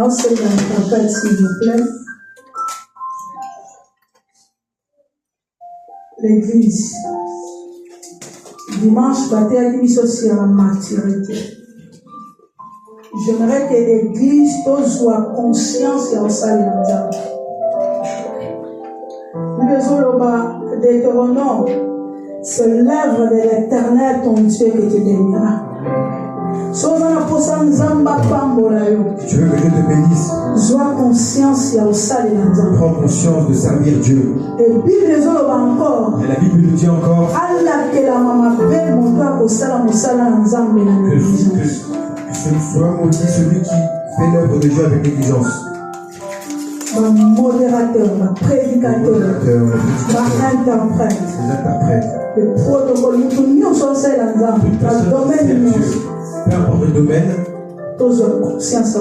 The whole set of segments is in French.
Non, c'est un appel, s'il vous plaît. L'église. Dimanche, bataille sociale à maturité. J'aimerais que l'église soit conscience et en salle. Deutéronome, c'est l'œuvre de l'Éternel ton Dieu que tu béniras. Tu veux que Dieu te bénisse. Sois conscience et en salle. Prends conscience de servir Dieu. Et la Bible nous dit encore que ce soit maudit celui qui fait l'œuvre de Dieu avec négligence. Modérateur, prédicateur, interprète, le protocole, nous sommes dans le domaine. Peu importe le domaine, conscience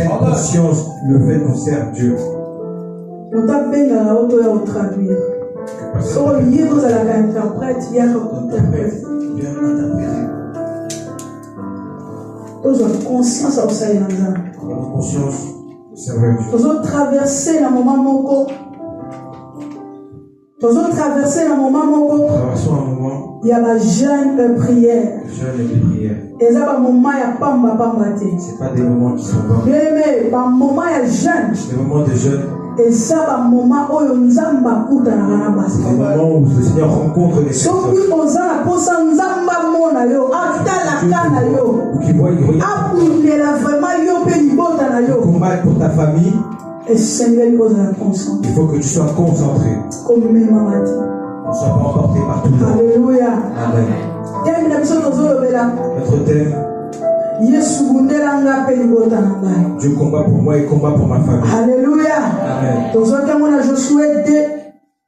prends conscience le fait qu'on sert Dieu. Nous avons bien au traduire. Sur le livre, vous allez interprète, il y a un interprète. Nous avons conscience au sein de conscience. Nous avons traversé le moment moko. Nous avons traversé le moment moko. Il y a la jeûne de prière. Et ça, le moment il y a pas c'est pas des moments qui sont bons. Mais le moment il y a jeûne. C'est des moments de jeûne. Et ça, le moment où nous avons c'est des moments où le Seigneur rencontre les personnes. Ou qui voient, ils combattent pour ta famille. Et Seigneur, il faut que tu sois concentré. Comme ne sois pas emporté par tout le monde. Alléluia. Amen. Notre thème. Dieu combat pour moi et combat pour ma famille. Alléluia. Amen.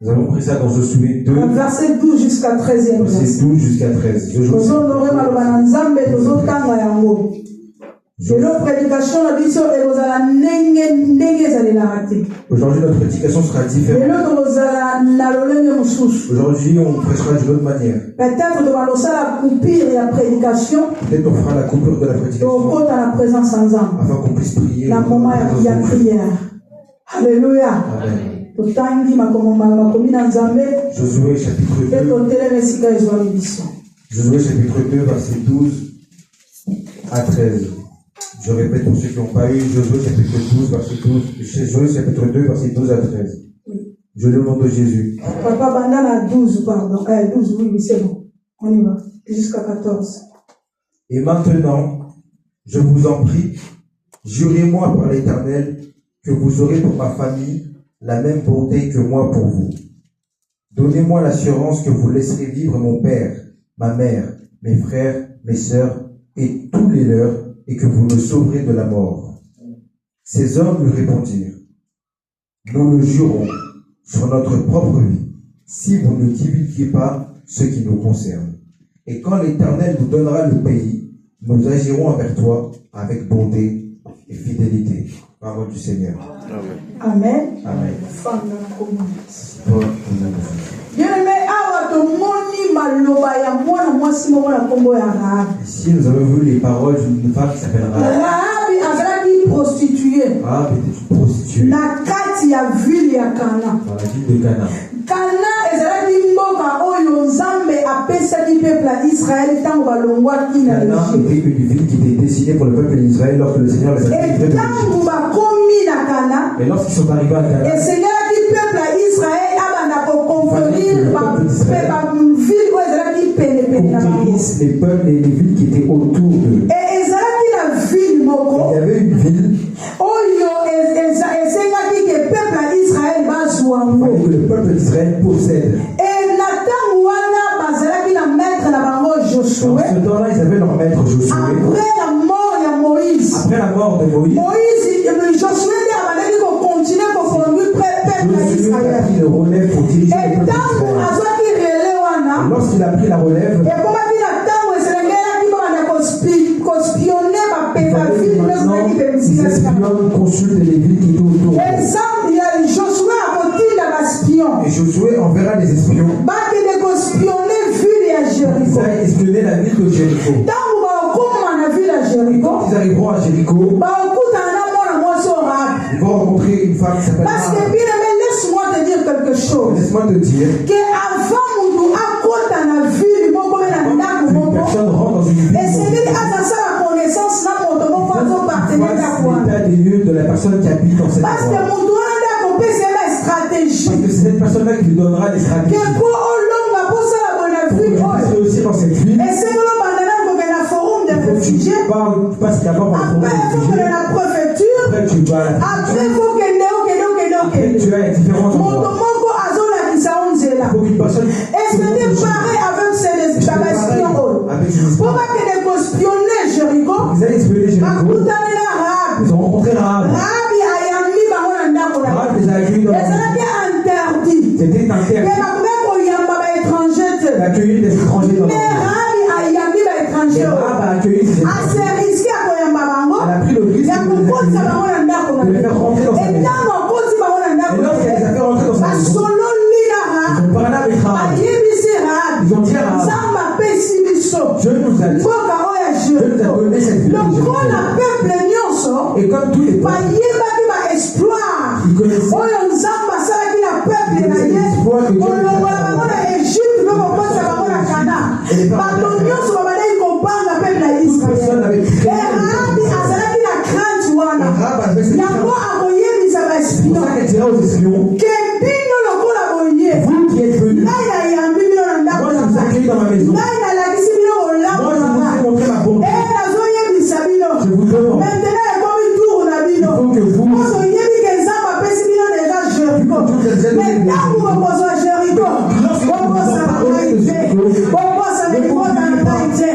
Nous avons pris ça dans Josué 2. Verset 12 jusqu'à 13. Verset 12 jusqu'à 13. Aujourd'hui, notre prédication sera différente. Aujourd'hui, on prêchera d'une autre manière. Peut-être on fera la coupure de la prédication. Afin qu'on puisse prier. La moment il y a prière. Alléluia. Amen. Josué chapitre 2. Josué chapitre 2, verset 12 à 13. Je répète pour ceux qui n'ont pas eu Josué chapitre 12, verset 12. Josué chapitre 2, verset 12 à 13. Je lis au nom de Jésus. Papa Bandana 12, pardon. 12, oui, c'est bon. On y va. Jusqu'à 14. Et maintenant, je vous en prie, jurez-moi par l'Éternel que vous aurez pour ma famille la même bonté que moi pour vous. Donnez-moi l'assurance que vous laisserez vivre mon père, ma mère, mes frères, mes sœurs et tous les leurs, et que vous le sauverez de la mort. Ces hommes lui répondirent, nous le jurons sur notre propre vie, si vous ne divulguez pas ce qui nous concerne. Et quand l'Éternel nous donnera le pays, nous agirons envers toi avec bonté et fidélité. Parole du Seigneur. Amen. Amen. Ici, nous avons vu les paroles d'une femme qui s'appelle Rahab. Rahab était prostituée. Rahab était une prostituée. Dans la ville de Cana. Cana était une ville qui était destinée pour le peuple d'Israël lorsque le Seigneur les a livrés de l'Égypte. Mais lorsqu'ils sont arrivés à Cana, le Seigneur a dit peuple Israël conquérissent les peuples et les villes qui étaient autour d'eux. Et il y avait une ville. Il fallait que le peuple d'Israël possède. Dans ce temps-là, ils avaient leur maître Josué. Après la mort de Moïse, Josué a continué pour conduire peuple d'Israël. Il le relève pour diriger le peuple d'Israël. Et lorsqu'il a pris la relève, ils espionnent, consultent les villes qui étaient autour. Et Josué enverra des espions. Ils allaient espionner la ville de Jéricho. Quand ils arriveront à Jéricho, Ils vont rencontrer une femme qui s'appelle Parce que Rahab. bien aimé, laisse-moi te dire quelque chose. Laisse-moi te dire, Que avant mon akota na ville, mon comme na ndako une moko. personne rentre dans une ville. Et c'est dit à sa connaissance na moto moko azo partenaire na kwa. L'état des lieux de la personne qui habite dans cette Parce que endroit. mon doigt ndako pese ma stratégie. Parce que c'est cette personne-là qui lui donnera des stratégies. Que pour olonga pour ça la bonne Pour que ville. tu puisses aussi dans cette ville, Et c'est que le bandana ko na forum de il faut que tu réfugiés. passes d'abord par le Après, il faut que réfugié. la préfecture. Après, tu vas à la Après, il faut que Après, tu as différents endroits. Moko azola kisaonzela. Il faut qu'une personne Et c'était pareil avec ces espions. avec ses Pour esprits. pas que les espionner Jéricho. Ils allaient espionner Jéricho. Bakutani na Rahab. Ils ont rencontré Rahab. Rahab ayambi bango na ndako na. Rahab les a accueillis dans leur vie. Ezalaki interdit. C'était Que interdit bakoka koyamba ba étranger te. d'accueillir des étrangers dans leur Mais vie. Rahab ayambi ba Mais étranger. Rahab a accueilli ces étrangers. Ase risqué à koyamba bango. Elle a pris le risque Ya kokotisa bango na ndako na. de les faire rentrer dans sa Et maison. ntango akoti bango na ndako Et na. lorsqu'elle les a fait rentrer dans sa maison, Basololi na Rahab. ils ont parlé avec Rahab. Ayebisi Rahab. Ils ont dit à Rahab, Nzambe apesi biso. Dieu nous a dit, Mboka oyo ya Dieu nous a Jéricho. donné cette ville de Lokola Jéricho. peuple nyonso Et comme tous les peuples, bayebaki ba exploit ils connaissaient oyo Nzambe asalaki na peuple na ye kolongola bango na Egypte mpe kokosa bango na Kana. Bato nyonso babandaki kobanga peuple na Israel. Rahabi azalaki na crainte wana. Rahab avait cette Yango crainte. akoyebisa C'est baespion pour ça qu'elle dira aux espions, ke bino lokola boye vous qui êtes venus, ngai nayambi bino na ndako moi je na vous ai accueilli dans ma maison. ngai nalakisi bino olamu Moi je na vous ai ngai. montré ma bonté. Nazoyebisa bino Je vous demande, maintenant ekomi tour na il bino faut que vous, moso oyebi ke nzambe apesi bino deja Jéricho mais ntango bokozwa Jéricho bokosa na ngai te bokosa na libota na ngai te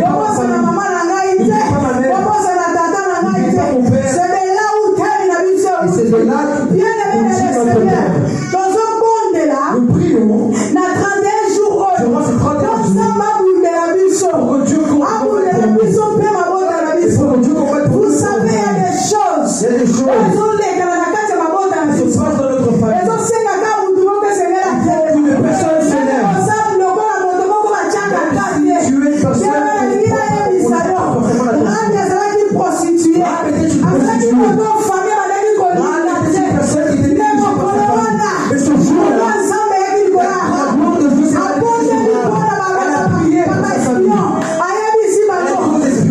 bokosa na mama na ngai te bokosa na tata na ngai te c'est de là où tali na biso et c'est de là bien aimé le Seigneur tozobondela nous prions na 31 jours oyo durant ces 31 jours nzambe abundela biso pour que Dieu abundela combatte pour biso mpe mabota na nous. Et biso pour que Dieu combatte pour vous nous. savez il y a des choses Il y a des choses ezolekana na kati ya mabota na qui se biso passent dans notre famille. ezosengaka mutu moko esengela te Une personne s'élève. osamu lokola moto moko batiaka kate Tu es une personne elingi nayebisa yo rabi azalaki prostitue azalaki moto famille baleki kolinga te nde mokolo wana moto nzambe yeki likola abondeli mpona babaespion ayebisi bango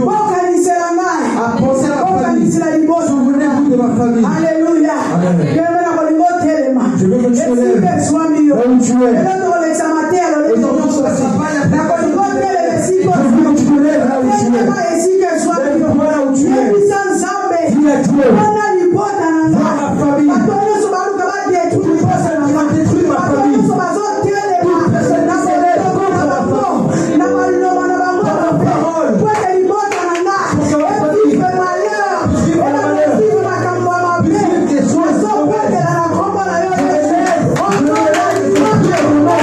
bokanisela ngai bokanisela libota Souvenez-vous de ma famille. Alléluia. Amen. Kembe na kolingo telema. Je veux que tu te lèves. Eswami yo. Là où tu es. Elo tokolekisa matelo lelo Aujourd'hui, nyonso. ça va pas la Na kolingo telema esiko. Je veux que tu te lèves là où tu es. Telema esiko eswami yo. Lève-toi là où tu es. Yebisa Nzambe. Dis à Dieu. Mpona libota na Dans ngai. ma famille. Bato nyonso baluka badetruire libota na Qui va ngai. détruire ma Bato famille. nyonso bazotelema. Toute personne Na qui s'élève bolingo na contre ma bango. femme. Na maloba na bango. Dans ma parole. Po ete libota na ngai. Pour que ma famille Evive malheur. vive le malheur. Evive makambo ya mabe. Vive des choses Azobetela na kombo na yo Yesu. Je lève. Okola libota.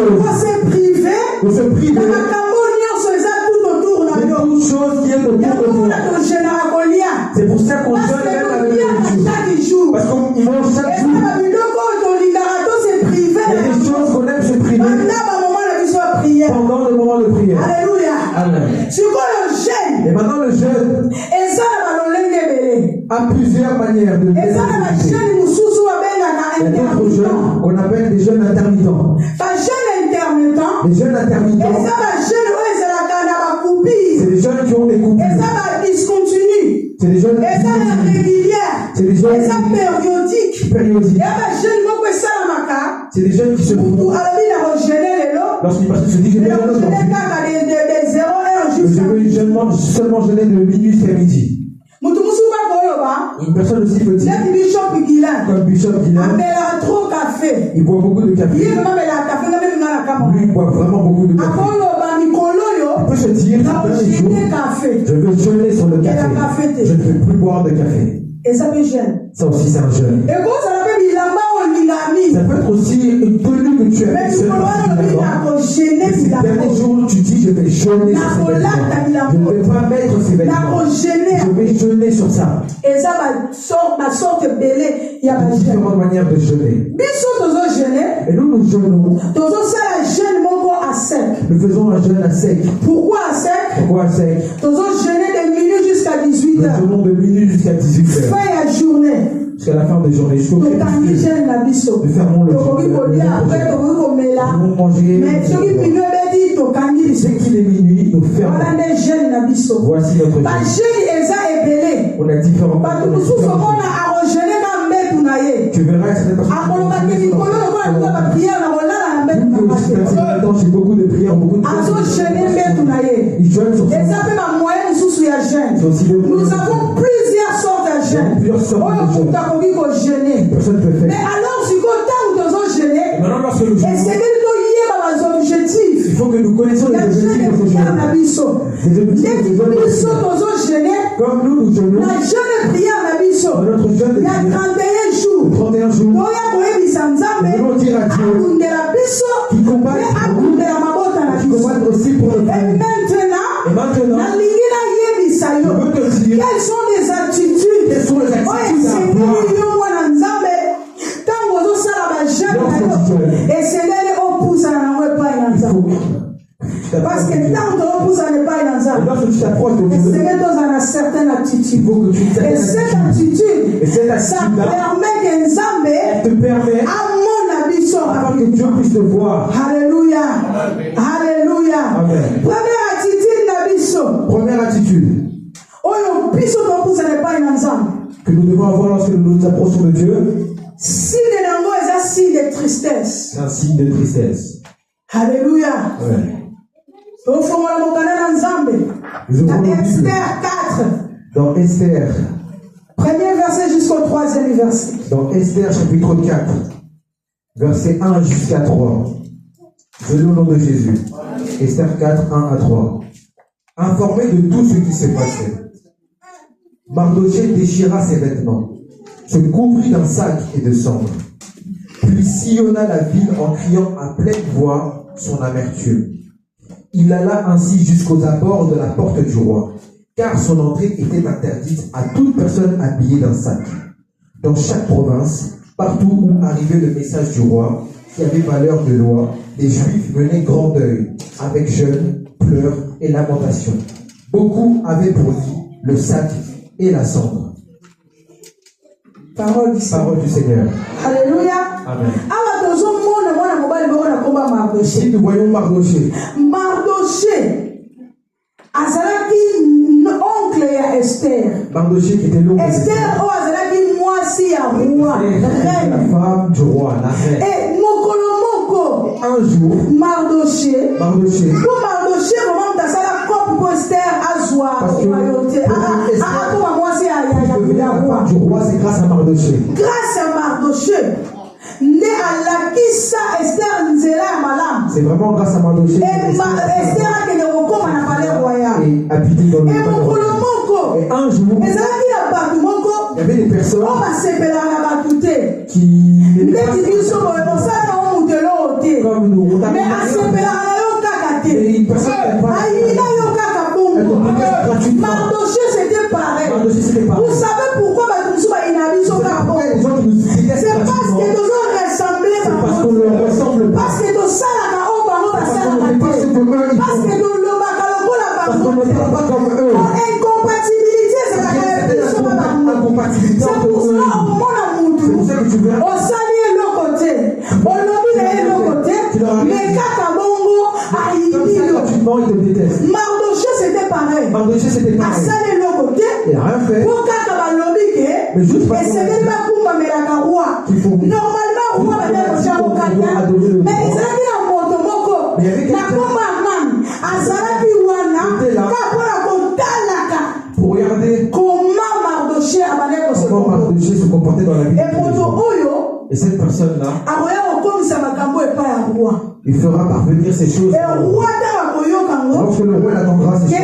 choses. c'est privé. De se priver Dans la cambogne, on se fait tout autour de de toute chose qui est autour de vous. C'est pour ça qu'on jeûne même avec la nourriture. Parce qu'ils mangent chaque jour. Il y a des choses qu'on aime se priver pendant le moment de prière. Alléluia. Amen. Et maintenant le jeûne a plusieurs manières de Il y a d'autres jeûnes qu'on appelle des jeûnes intermittents. Les jeûnes intermittents, c'est des jeunes qui ont des coupures. C'est des jeunes c'est des jeunes périodiques. C'est des jeunes qui se font. Lorsqu'une personne se dit je vais seulement jeûner de minuit jusqu'à midi. Une personne aussi peut dire, comme Bishop Guilain, il boit beaucoup de café. Lui, il boit vraiment beaucoup de café. Il peut se dire, je veux jeûner sur le café. Je ne veux plus boire de café. Ça aussi, c'est un jeûne. Ça peut être aussi une tenue que tu as. Ces derniers jours, tu dis, je vais jeûner sur ces vêtements. Je ne vais pas mettre ces vêtements. Je vais jeûner sur ça. Il y a différentes manières de jeûner. Et nous, nous jeûnons. Nous faisons un jeûne à sec. Pourquoi à sec? Pourquoi à sec? Nous jeûnons de minuit jusqu'à 18h. Nous jeûnons de minuit jusqu'à 18h. Fin à journée. Jusqu'à la fin de journée. Jusqu'au Nous fermons le jeûne. Nous manger. Dès qu'il est minuit, nous fermons. Voici notre jeûne. On a différents. Tu verras cette j'ai beaucoup de prières, beaucoup de ils jeûnent sur ça. Nous avons plusieurs sortes de jeûnes. Personne peut faire. Mais alors, si vous il faut que nous connaissions les objectifs de ce jeûne. Comme nous jeûnons, dans notre jeûne de 31 jours, nous voulons dire à Dieu qui combat aussi pour le peuple. Et maintenant, je veux te dire quelles sont les attitudes parce que tant que vous n'allez pas dans ça, dans une certaine attitude. Et cette attitude, ça permet à mon ambition afin que Dieu puisse te voir. Alléluia. Alléluia. Amen. Première attitude. Que nous devons avoir lorsque nous nous approchons de Dieu. Signe de tristesse. C'est un signe de tristesse. Alléluia. Amen. Dans Esther 4. Dans Esther. Premier verset jusqu'au 3e verset. Dans Esther chapitre 4. Verset 1 jusqu'à 3. Venons au nom de Jésus. Esther 4, 1 à 3. Informé de tout ce qui se passait, Mardochée déchira ses vêtements, se couvrit d'un sac et de cendres, puis sillonna la ville en criant à pleine voix son amertume. Il alla ainsi jusqu'aux abords de la porte du roi, car son entrée était interdite à toute personne habillée d'un sac. Dans chaque province, partout où arrivait le message du roi, qui avait valeur de loi, les Juifs menaient grand deuil, avec jeûne, pleurs et lamentations. Beaucoup avaient pour lui le sac et la cendre. Parole du Seigneur. Alléluia. Amen. Si nous voyons Mardochée, oncle à Esther. Mardochée qui était l'oncle Esther, la femme du roi, la reine. Et Mokolomoko, un jour, Mardochée, pour Mardochée, vraiment, tu as ça la copie pour Esther, Azwa, royauté. La femme du roi, c'est grâce à Mardochée. Grâce à Mardochée. C'est vraiment grâce à Mardochée. Et Esther a que le recours à la palais royal. Et habité dans le palais. Et un jour, il y avait des personnes qui comme nous, mais Et une personne qui Mardoché, c'était pareil. Vous savez pourquoi c'est parce que nous ressemblons. Parce que nous sommes parce que nous incompatibilité, c'est pour cela au moment on s'allie l'autre côté, on lobby l'autre côté, mais Kakabongo a Mardoché, c'était pareil. A s'allie l'autre côté, pour Kakabalobby, et c'est même pas pour Mamelaka roi. Normalement, roi va dire au Kaka, mais ils ont dit à Motomoko, la Kombaman, à Zarabi Wana, Kapola Kotalaka. Pour regarder comment Mardoché a se comportait dans la vie. Et cette personne-là, il fera parvenir ces choses. Lorsque le roi attendra ces choses,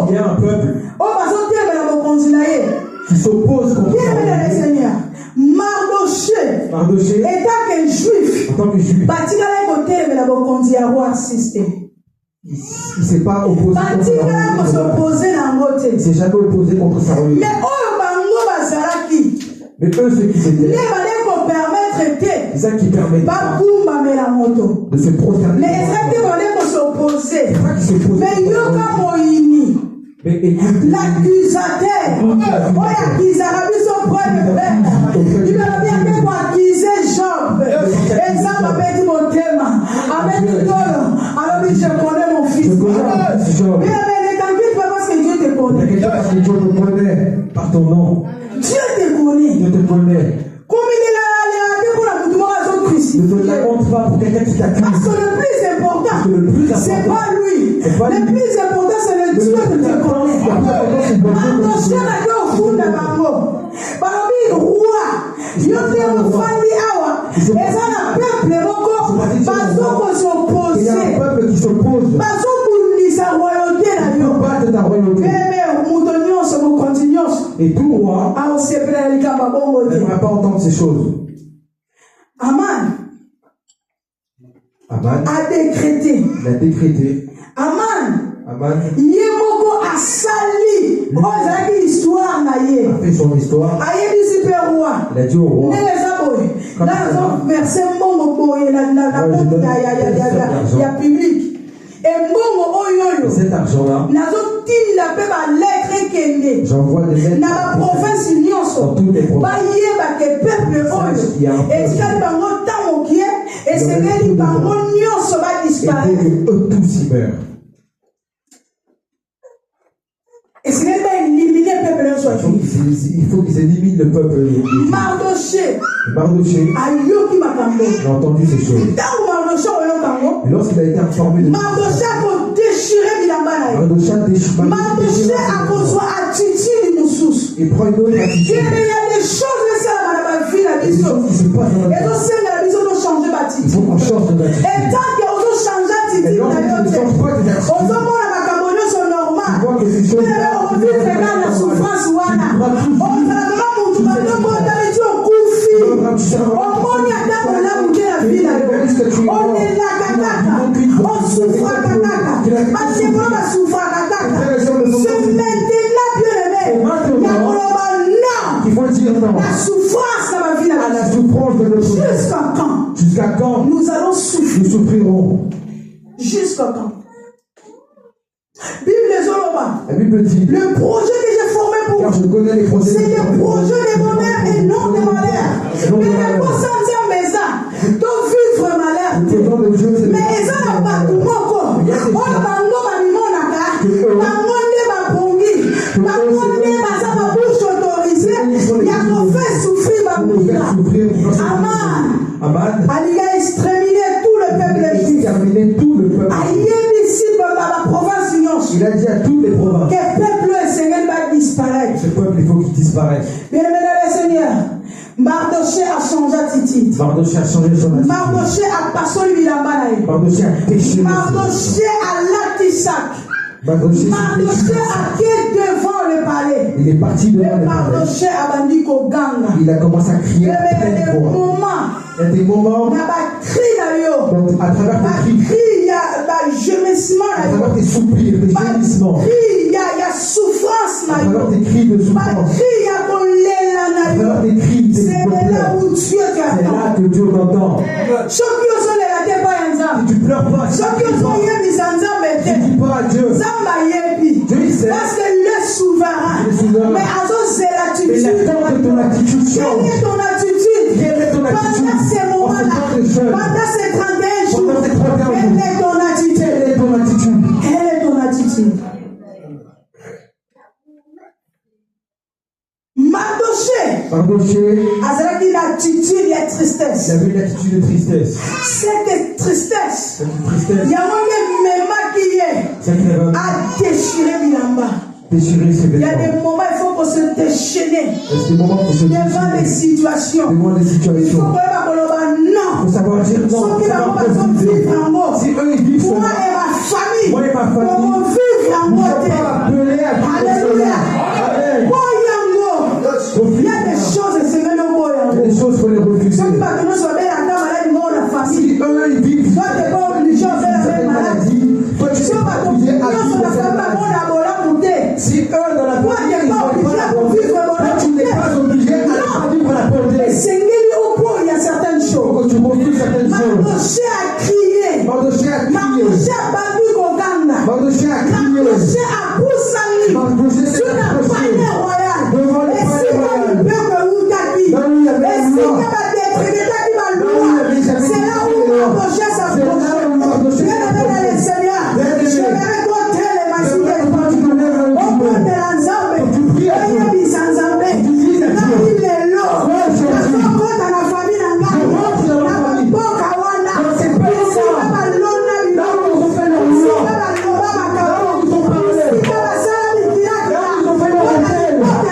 il y a un peuple qui s'oppose contre Seigneur. Mardoché, étant qu'un juif, en tant que juif, il ne s'est pas opposé contre sa religion. Il ne s'est jamais opposé contre sa religion. Mais eux, ceux qui s'étaient, c'est ça qui permettait de se prosterner. Mais l'accusateur, il va bien accuser Job. Et ça m'a dit mon thème. Avec le alors je connais mon fils. Mais ne t'inquiète pas parce que Dieu te connaît. Parce que Dieu te connaît par ton nom. Dieu te connaît. Dieu te connaît. Comme il est là, ne te lamente pas pour quelqu'un qui t'accuse. Parce que le plus important, c'est pas lui. Le plus important, c'est le Dieu que tu connais. Mardoché n'a qu'au fond de Bango. Balobi, roi, yote mufandi awa, et ça n'a peuple encore, bazoko s'opposer. Il y a un peuple qui s'oppose. Bazoko ni sa royauté la yo. Pas de ta royauté. Et tout roi n'aimerait pas entendre ces choses. Aman a décrété. Il a décrété. Aman. Yemoko a sali. Ozaki histoire na ye. A fait son histoire. A ye dit super roi. Il a dit au roi. Là, verset mongo boye la compte ya public. Et mongo oyoyo. Cet argent-là. Nazo tinda pe ba lettre kende. J'envoie des lettres. Na ba province nyonso. Dans toutes les provinces. Ba yeba ke peuple oyo. Et tikali bango tamo kie. Et c'est bango nyonso ba disparaître. Et eux tous y meurent. Et c'est même pas éliminer le peuple soit il faut qu'ils éliminent le peuple. Mardoché a entendu ces choses. Et lorsqu'il a été informé de Mardoché a déchiré Mardoché a besoin attitude de Moussous. Il prend une autre attitude. Il y a des choses qui se passent dans la vie. Et donc, c'est la vision de changer d'attitude. Il faut qu'on change d'attitude. Et tant qu'on change d'attitude, on va la souffrance wana jusqu'à quand nous allons souffrir. Nous souffrirons. Jusqu'à quand? La Bible dit, le projet que j'ai formé pour vous, c'est des projets de bonheur et non de malheur. Mais les personnes en maison, doivent vivre malheur. Mais ils ont pas tout mon corps. On va Aman. Il a exterminé tout le peuple juif. Il a dit à toutes les provinces que le peuple Seigneur va disparaître. Ce peuple, il faut qu'il disparaisse. Bien aimé Seigneur, Mardoché a changé d'attitude. Mardoché a changé son attitude. Mardoché a passé le bilambanaï. Mardoché a péché. Mardoché a latisac. Mardoché a quitté devant le palais. Il est parti devant le palais. Mardoché a bandit au gang. Il a commencé à crier. Il y a Il y a des moments, na bakri na yo, donc, à travers tes cris, bakri ya gémissement à na yo, travers tes soupirs, tes gémissements, bakri ya souffrance à na yo, travers tes cris de souffrance, bakri ya kolela na à travers yo. tes cris de C'est là douleur, où Dieu c'est t'attend. là que Dieu t'entend. Soki ozolela te pa ya Si Nzambe, tu pleures pas, si soki tu dis ozoyebisa Nzambe te, pas à Dieu, Nzambe ayebi, Dieu il sait, parce qu'il est souverain. Il est souverain. Mais azozela et attitude. il attend que ton attitude Quelle change. est ton attitude? Quelle est ton attitude Pendant ces en ce moments-là, temps de jeûne? pendant ces 31 jours, Pendant ces 31 jours. quelle est ton attitude? Quelle est ton attitude? Quelle est ton attitude? Mardoché, azalaki l'attitude ya tristesse. il avait une attitude de tristesse. Cette tristesse, Cette tristesse, yango nde ememaki ye c'est qu'il avait adéchiré bilamba. déchiré ses Il y a vêtements. des moments, il faut qu'on se déchaîne C'est des moments pour se devant les déchirer, situations. devant les Il faut situations. qu'on non. Il faut savoir dire non, Ceux il qui faut savoir vont refuser. vivre en mot. Si eux ils vivent Moi cela, et ma famille, moi et ma famille, on va vivre en nous ne mot. sommes pas appelés à vivre Alléluia. cela. Amen. Il y a des choses, c'est même Il y a des choses qu'il faut les refuser. ceux qui vont nous sauver la maladie, la famille. Si eux ils vivent Toi, tu n'es pas obligé de faire la cette même maladie. maladie, toi tu Si es on va pas obligé à confier vivre sur la cette femme, maladie. on a la monter. Si eux dans la Toi, tu famille n'es ils pas n'ont pas obligé la à bonté, vivre toi tu n'es pas obligé à ne pas vivre la bonté. C'est au point, il y a certaines choses. Quand tu refuses certaines choses, Mardoché a crié. Mardoché a crié, Mardoché a battu Koganda. Mardoché a crié, Mardoché a poussé. Mardoché s'est Sur la approché palais royal. devant le Et palais si royal. le peuple ou Taki. Là où il y avait Et la si loi. il va détruire Taki va Là où il y avait jamais c'est là où de loi. Mardoché C'est là où Mardoché s'approche. Bien aimé dans le Seigneur. Bien-aimé. Je vais compter les machines J'aimerais de que tu te lèves un Au petit peu. point de l'ensemble. Que tu pries à Dieu. Et il y a ensemble. Tu dis à Dieu. Là, il est là. Ouais, je Là, dis. on compte dans la famille. Je rentre dans la famille. Dans ces pays-là. Là où ils ont fait leur loi. Là où ils ont parlé. Là où ils ont fait leur hôtel.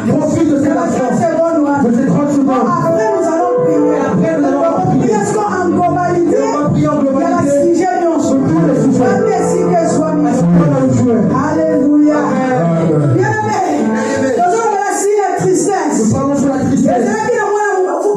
Profite de cette action. De ces 30 secondes. Après, nous allons prier. Après, nous allons prier. Est-ce qu'en globalité, Et on va prier en il y a la globalité. sujet Sur tous les sujets. Alléluia. Alléluia. Amen. Bien-aimé, nous allons la Nous tristesse. parlons sur la Et tristesse. c'est là qu'il y a moi,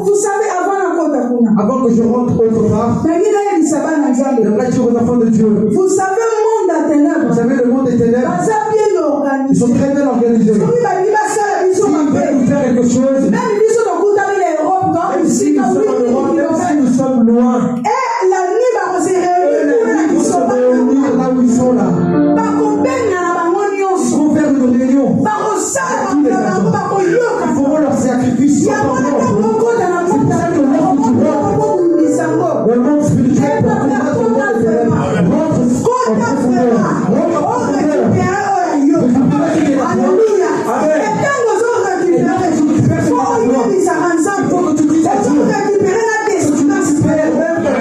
vous savez, avant la côte à Kuna. Avant que je rentre autre part, j'aimerais dire aux enfants de Dieu, Vous savez, le monde à vous ténèbres, savez, le monde des ténèbres, ça bien ils organisé. sont très bien organisés. Soki balingi basala biso S'ils mabe, veulent faire quelque chose, même biso tokutani na Europe, dans même si bisika nous sommes en Europe, même si kilomètres. nous sommes loin, Et la nuit, bakose eux, réunir kuna la na nuit, vont biso se réunir là où ils sont là. bakobenga na bango Ils nyonso. vont faire une réunion. Bakosala Tous les na bango agents. bakoyoka. Ils feront leur sacrifice sans Yango na comprendre. bakokota na C'est pour ça que lorsque tu rentres kobimisa ngo. dans le monde spirituel, pour combattre le monde des ténèbres, rentre en Kota profondeur. vraiment. Rentre en On profondeur. récupère oyo. Alléluia. Amen. Et quand nous allons récupérer, faut y bisaka ensemble. Il faut que tu dises à Dieu. Récupérer la destination. Même ta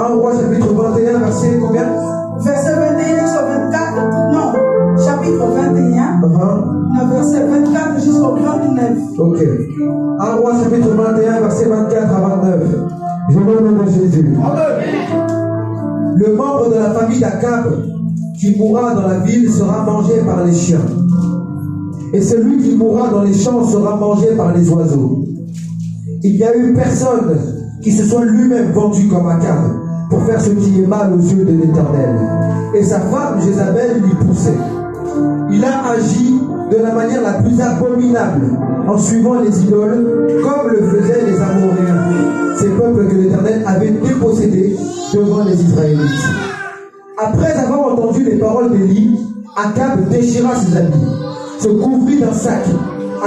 1 Roi chapitre 21, verset combien? Verset 21 jusqu'au 24. Non, chapitre 21. Verset 24 jusqu'au 29. Ok. 1 Roi chapitre 21, verset 24 à 29. Je me nom de Jésus. Le membre de la famille d'Akab qui mourra dans la ville sera mangé par les chiens. Et celui qui mourra dans les champs sera mangé par les oiseaux. Il n'y a eu personne qui se soit lui-même vendu comme Akab pour faire ce qui est mal aux yeux de l'Éternel. Et sa femme Jézabel l'y poussait. Il a agi de la manière la plus abominable en suivant les idoles comme le faisaient les Amoréens, ces peuples que l'Éternel avait dépossédés devant les Israélites. Après avoir entendu les paroles d'Élie, Akab déchira ses habits, se couvrit d'un sac,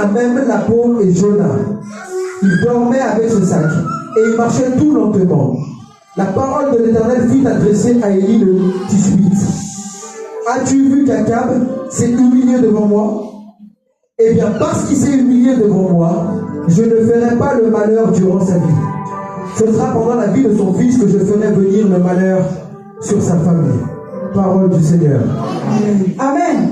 à même la peau et jauna. Il dormait avec ce sac et il marchait tout lentement. La parole de l'Éternel fut adressée à Élie le Tishbite. As-tu vu qu'Akab s'est humilié devant moi? Eh bien, parce qu'il s'est humilié devant moi, je ne ferai pas le malheur durant sa vie. Ce sera pendant la vie de son fils que je ferai venir le malheur sur sa famille. Parole du Seigneur. Amen.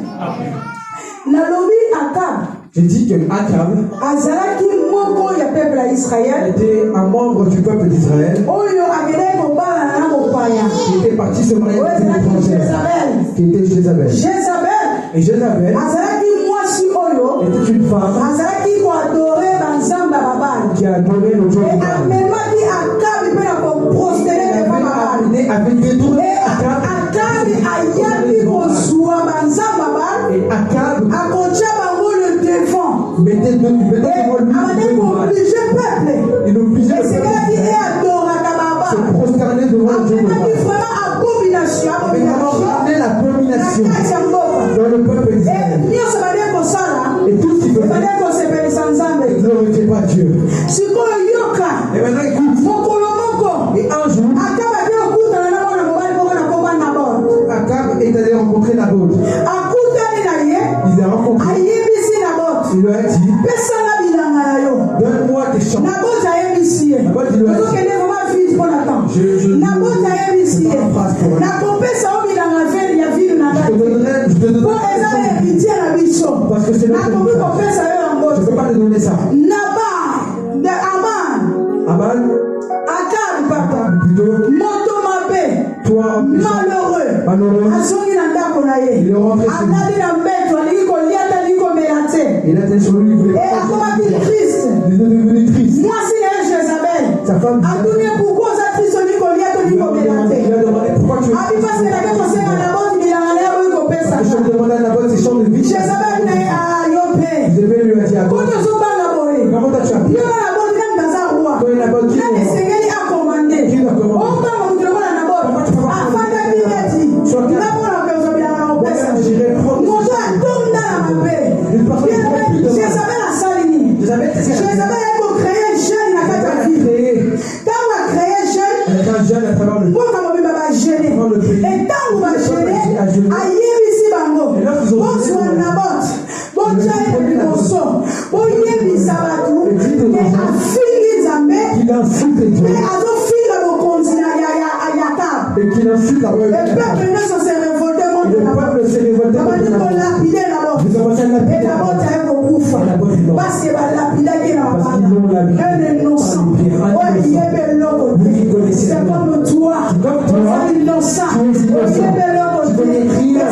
Nalobi Akab. J'ai dit que Akab Azalaki moko ya peuple Israël était un membre du peuple d'Israël. Oyo akede kobala na mopaya. Qui était parti se marier avec une étrangère. Qui était Jézabel. Et Jézabel était une femme qui a adoré le Dieu de Baal. Elle avait détourné Akab. Et Akab mettait devant lui il obligeait le peuple se prosterner devant le Dieu de Baal. Mais comment ramener l'abomination dans le peuple d'Israël? Et tout ce qui faisait ne glorifiait pas Dieu. Et maintenant écoute. Et un jour, Akab est allé rencontrer Naboth. Il l'a rencontré. Il lui a dit, donne-moi tes champs. Naboth lui a je te donnerai parce que c'est le je ne peux pas te donner ça. Aman, plutôt, toi, malheureux, il est rentré chez lui. Il était sur lui, il voulait pas. Il est devenu triste. Sa femme dit, il a demandé pourquoi tu es triste. Je te demandais à Naboth ses champs de vie. Jézabel lui a dit à toi, comment tu as fait? Quand il a Naboth qui doit commander? Comment tu peux pas jeune à travers le pays. Et qu'il insulte Dieu. Et qu'il insulte la royauté. Le peuple s'est révolté. Vous commencez à lapider. Parce qu'il l'ont lapidé. Un innocent. Vous connaissez. C'est comme toi. Innocent. Tu connais rien.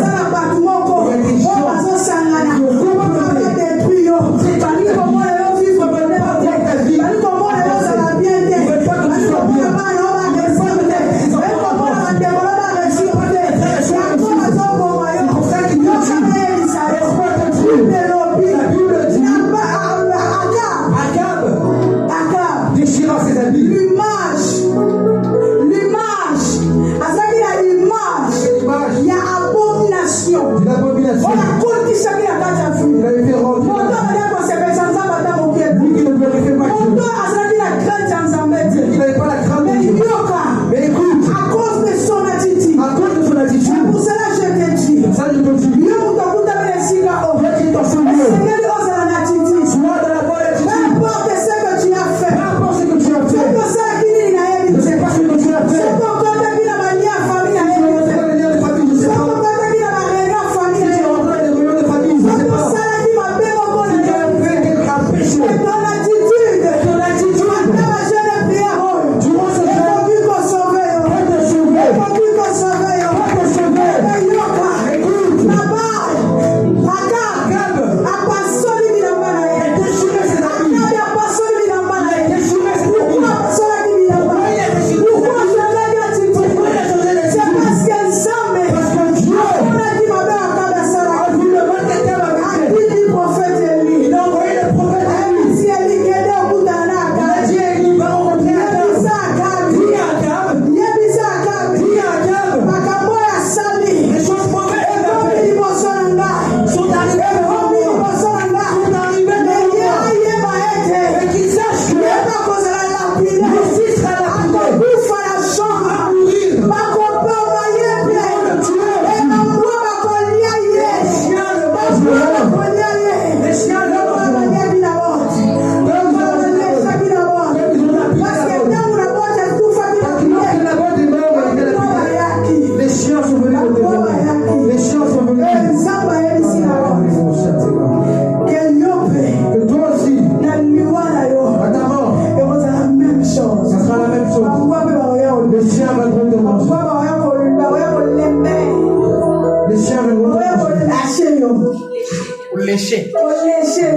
lécher.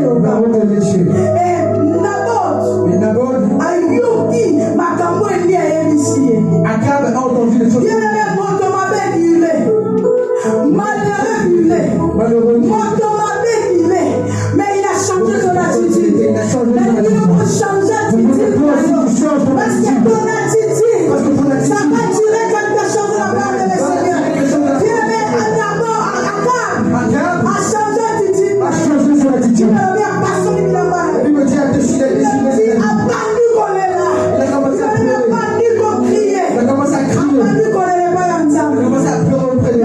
Nous allons te lécher. Et Naboth, Akab a entendu les choses. Malheureusement, mais il a changé son attitude. Mais il faut changer d'attitude. Parce que ton attitude, ça va tirer quelque chose de la part de Seigneur. Bien-aimé, d'abord, Akab a changé d'attitude. Il a bien passé de la part. Il a bandu qu'on est là. Il a bandu qu'on criait. Il a bandu qu'on n'est pas ensemble. il a commencé à pleurer auprès de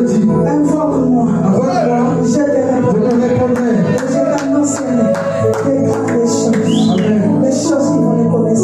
Dieu. Invoque-moi. Je te répondrai. Je t'annoncerai des grandes choses. Les choses qui vont les connaître.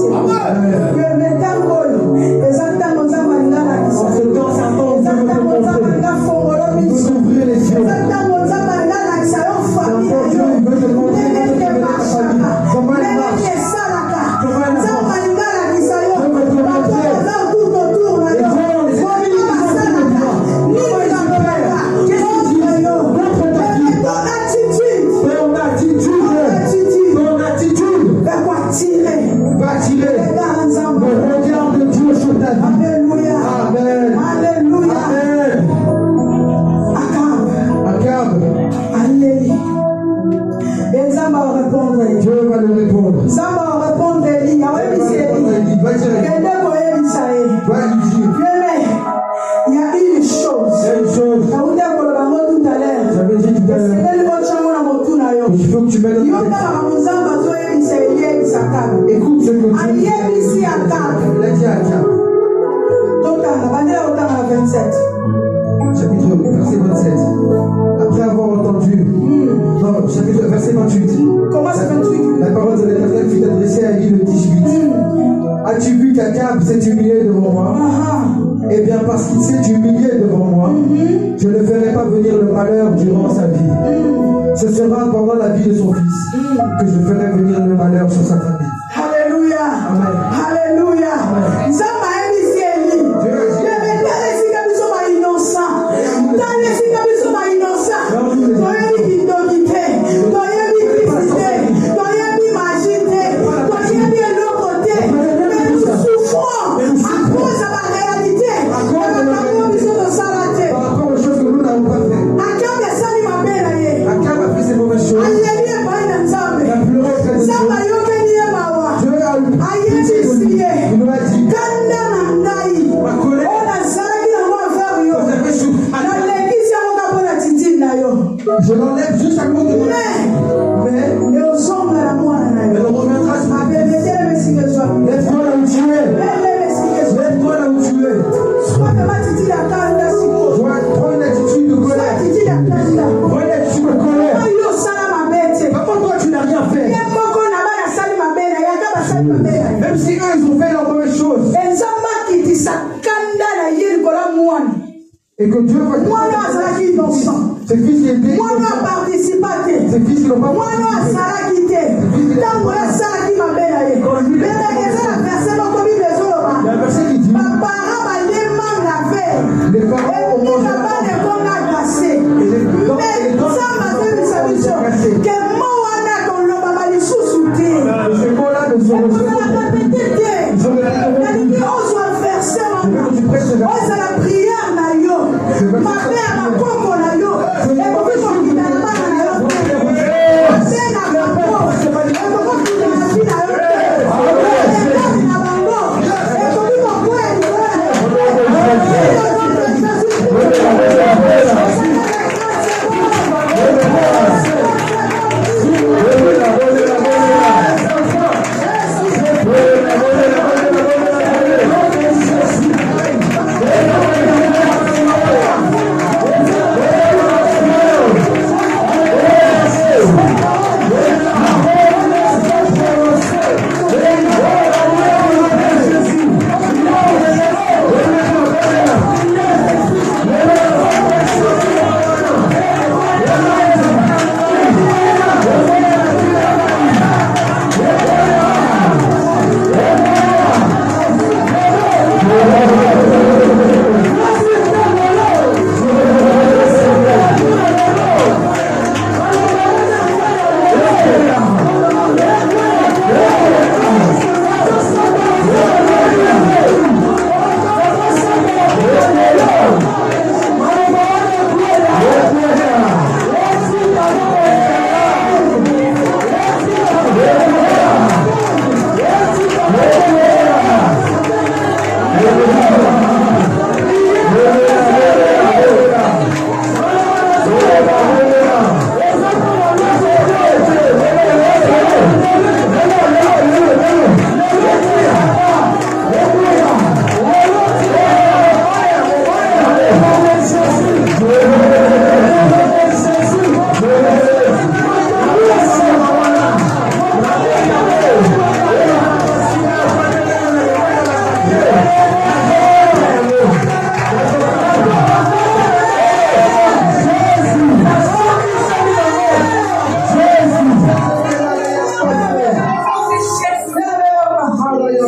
Écoute ce que Dieu dit. Il a dit à Akab. Chapitre verset 27. Après avoir entendu. Non, chapitre verset 28. Comment c'est 28? La parole de l'Éternel fut adressée à lui le 18. As-tu vu qu'Akab s'est humilié devant moi? Eh bien, parce qu'il s'est humilié devant moi, je ne ferai pas venir le malheur durant sa vie. Ce sera pendant la vie de son fils que je ferai venir le malheur sur sa famille. Alléluia. Amen. Alléluia. Je l'enlève juste à cause de moi. Mais elle reviendra sur moi. Lève-toi là où tu es. Lève-toi là où tu es. Prends une attitude de colère. Prends une attitude de colère. Comment toi tu n'as rien fait? Même si eux ils ont fait la mauvaise chose. Et que Dieu va te ces fils qui étaient ces fils qui n'ont pas participé. Il y a un verset qui dit les parents ont mangé ces mots-là ne sont la prière na yo, ma mère ma koko na yo, et pour qui na bana na yo, c'est na koko, et pour qui na vie na yo, et na bango, et pour qui quoi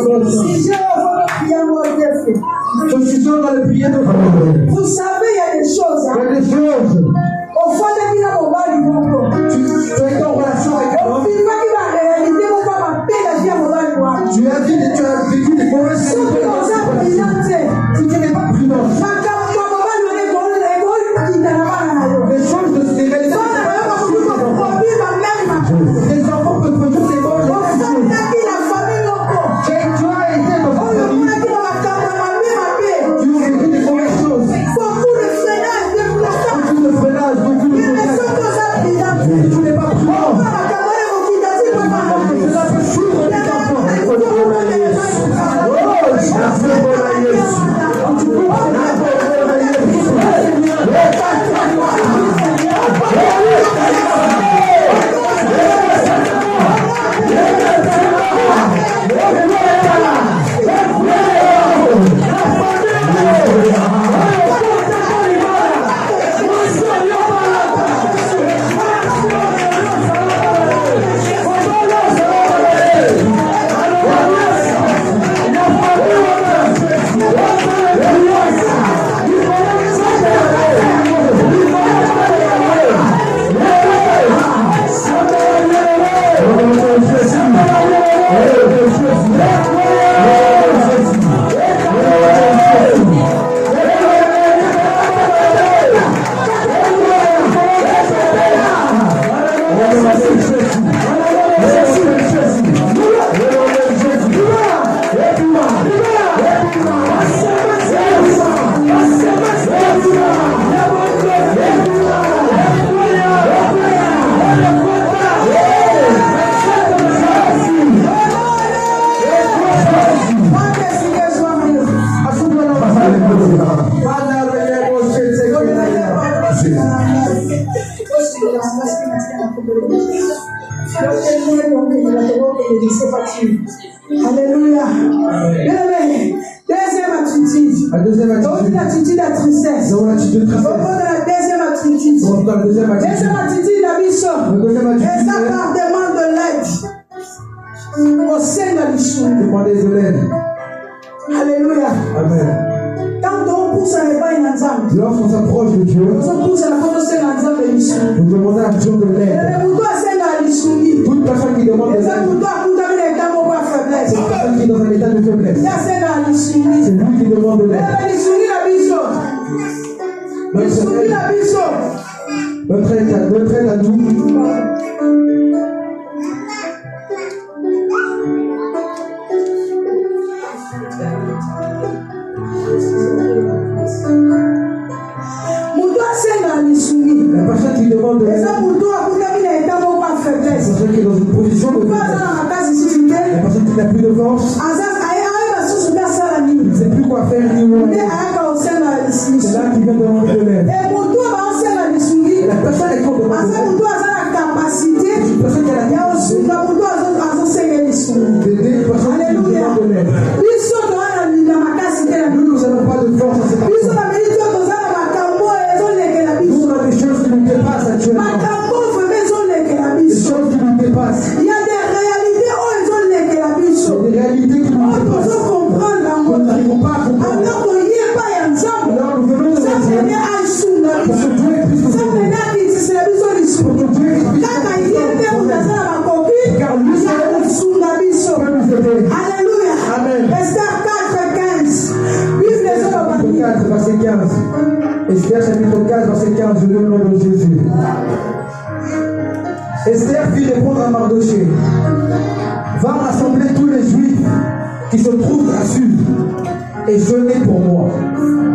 Si j'ai envie de prier, moi, je fais. Je suis sûr dans le prier de Dieu. Vous savez, il y a des choses. Il y Hein. a des choses. Au fond de qui n'a pas du bon. Tu es en relation avec Au l'homme. final, qui va réalité, on va m'appeler la vie à mon mari. Tu as vécu des mauvaises Si tu choses. es prudent, Si tu n'es pas prudent, les choses de ces réalités, les enfants peuvent produire des mauvaises choses. Tu as été dans une famille, tu as vécu des mauvaises choses. Beaucoup de freinage, beaucoup de blocage. Tu n'es pas prudent. Cela peut suivre les enfants. Alléluia. Deuxième attitude. La deuxième attitude. L'attitude de tristesse. Dans l'attitude de On tristesse. va dans la deuxième attitude. On va dans la deuxième attitude. Deuxième attitude, la mission. La deuxième Et attitude, ça part demande de l'aide. Au sein de l'issue. demander de l'aide. Alléluia. Amen. Quand on pousse à l'épaille dans l'ensemble, Lorsqu'on s'approche de Dieu, on pousse à la production dans l'ensemble de l'issue. nous demandons à Dieu de l'aide. Et le bouton c'est dans l'issue. Toute personne qui demande de Et ça l'aide, bouton a coûté les temps pour pas faiblesse. c'est une personne qui est dans un état de faiblesse. Il y a c'est dans l'issue. C'est lui qui demande de l'aide. L'issue la mission. L'issue la mission. Notre aide à nous, la personne qui demande de l'aide, la personne qui est dans une position de faiblesse, la personne qui n'a plus de force, ne sait plus quoi faire ni où aller. C'est là qu'il vient demander de l'aide. Et la personne est qu'on demande de l'aide. C'est une personne qui a la capacité d'aider une personne qui demande de l'aide. Nous n'avons pas de force à cette personne. Nous, on a des choses qui nous dépassent actuellement. Des choses qui nous dépassent. Il y a des réalités où ils ont les que la mission. Des réalités qui nous Nous dépassent. devons comprendre Nous n'arrivons pas à comprendre. alors qu'il n'y ait pas ensemble. Alors nous venons de Ça dire venait à Issouna. pour que Dieu puisse nous Ça aider. venait à dire c'est la mission Pour d'Issouna. que Dieu puisse Quand il y était où dans la coquille, car lui il y a Issouna mission. peut nous aider. Alléluia. Amen. Esther 4:15. Vive les hommes au Chapitre 4, verset 15. Esther chapitre 4, verset 15, je le nom de Jésus. Esther fit répondre à Mardoché: va rassembler tous les Juifs qui se trouvent à Sud et jeûnez pour moi.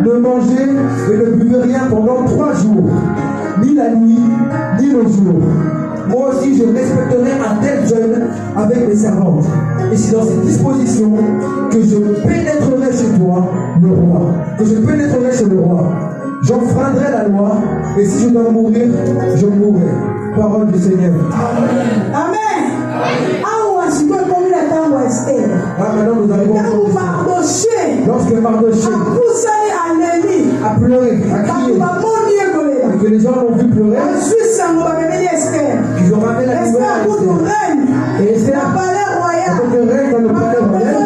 Ne mangez et ne buvez rien pendant 3 jours, ni la nuit, ni le jour. Moi aussi, je respecterai un tel jeûne avec mes servantes. Et c'est dans cette disposition que je pénétrerai chez toi, le roi. Que je pénétrerai chez le roi. J'enfreindrai la loi, et si je dois mourir, je mourrai. Parole du Seigneur. Amen. Ah, on a su comme la temps Esther. Ah, maintenant nous arrivons Quand vous au Mardoché lorsque Mardoché a poussé à l'ennemi, a pleuré, a quand crié, vous m'avez et que les gens l'ont vu pleurer, ensuite ça m'a amené Esther. ils ont ramené la nouvelle Esther à pour Esther. nous reine. Et Esther, La palais en royal. tant que reine dans le palais royal,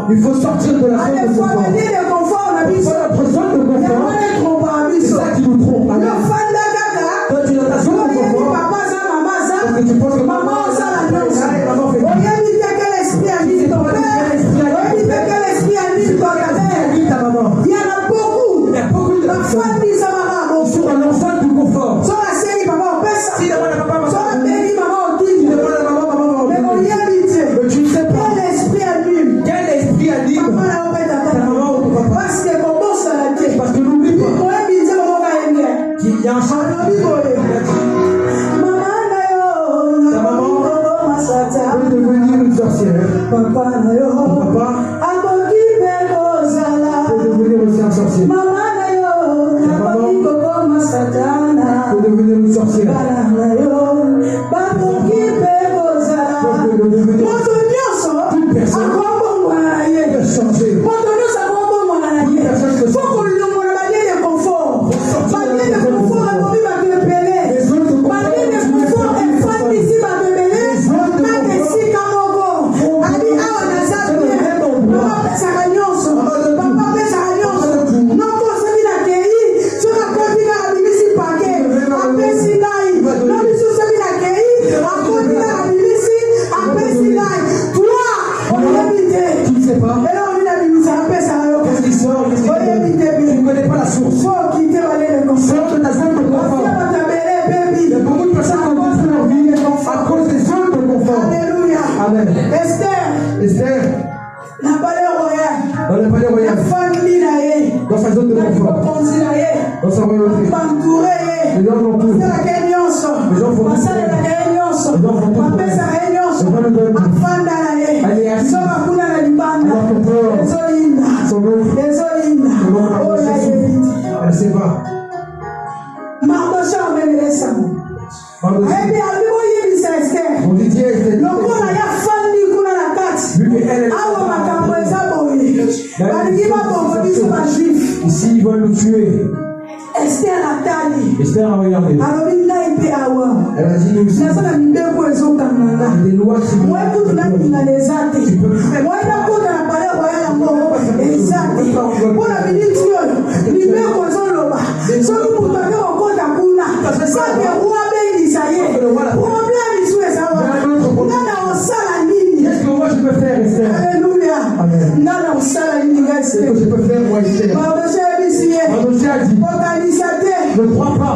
Il faut sortir de la zone de confort. Parfois, notre zone de confort, c'est ça qui nous trompe. Amen. Toi, tu es dans ta zone de confort parce que tu penses que maman fait ta maman. Il y en a beaucoup. Il y a beaucoup de personnes qui sont dans l'enceinte du confort. Si demande à papa, mais tu ne sais pas quel esprit anime ta maman ou ton papa. Parce que n'oublie pas qu'il y a un changement. Ta maman peut devenir une sorcière. Ton papa peut devenir aussi un sorcier. Ta maman peut devenir une sorcière. Toute personne peut changer. Esther, dans le palais royal, dans sa zone de confort, dans sa royauté, les gens vont tout. Les gens font elle se va. On dit Dieu est ici, ils veulent nous tuer. Esther a regardé. Elle a dit nous aussi. Des lois qui nous qu'est-ce que moi je peux faire, Esther? Alléluia. Amen. Qu'est-ce que je peux faire, moi, Esther? Mardochée a dit, ne crois pas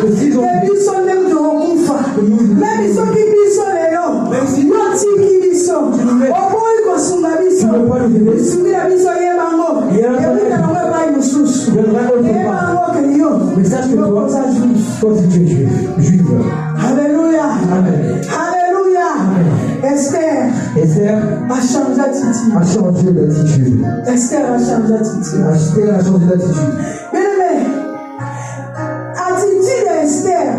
que s'ils ont tu ne veux pas nous aider. Mais sache que toi si tu es juif. Alléluia. Amen. Alléluia. Esther a changé d'attitude. Esther a changé d'attitude. Bien aimé,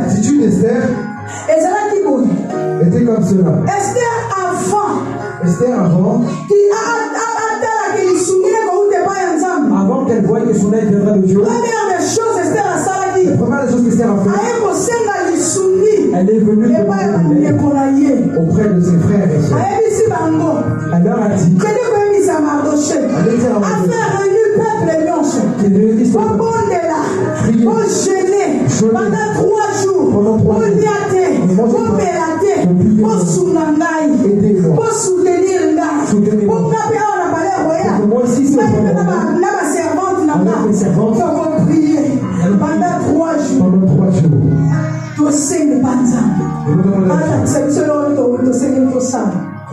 attitude d'Esther était comme cela. Esther avant qu'elle voie que son aide viendra de Dieu, la première des choses qu'Esther a fait, elle est venue de auprès de ses frères et sœurs. Elle leur a dit pendant 3 jours,